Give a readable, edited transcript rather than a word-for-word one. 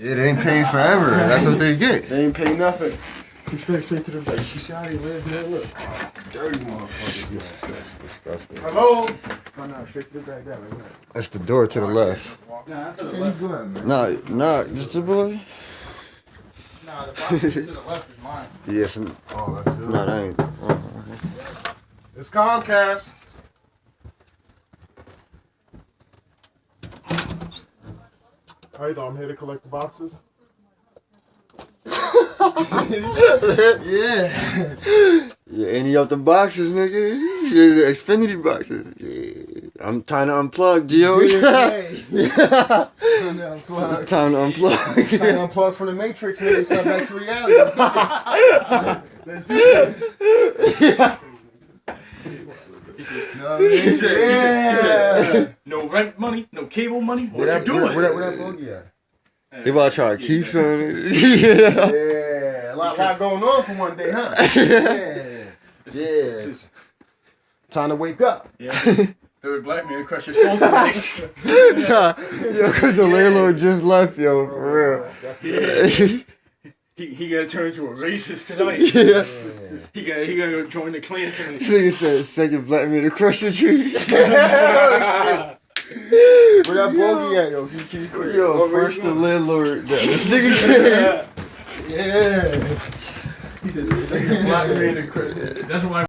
Yeah, they ain't paying forever. That's what they get. They ain't pay nothing. Straight to the back. You see how they live, man? Look. Dirty motherfuckers. That's disgusting. Hello? Oh, no, straight to the back. That way. That's the door to the left. Nah, to the left. Nah, just the boy. Nah, the box to the left is mine. Yes. Oh, that's it. No, that ain't. It's Comcast. How you doing? I'm here to collect the boxes. Yeah. Yeah, any of the boxes, nigga. Yeah, the Xfinity boxes. Yeah. I'm trying to unplug, Gio. Yeah. It's time to unplug. Trying to unplug from the Matrix, nigga. Step back to reality. Let's do this. Yeah. He said, no rent money, no cable money. What you doing? Where that boogie at? They about to try to keep some of it. Yeah. A lot going on for one day, huh? Yeah. Time to wake up. Yeah. Third black man crush your soul tonight. Yo, cause the landlord just left, yo, for real. Yeah. He gotta turn into a racist tonight. Yeah. He gotta go join the Klan tonight. This nigga said second black man to crush the tree. Where that bogey at, yo? Yo, first the landlord. This nigga said. Yeah. He said the second black man to crush. That's why.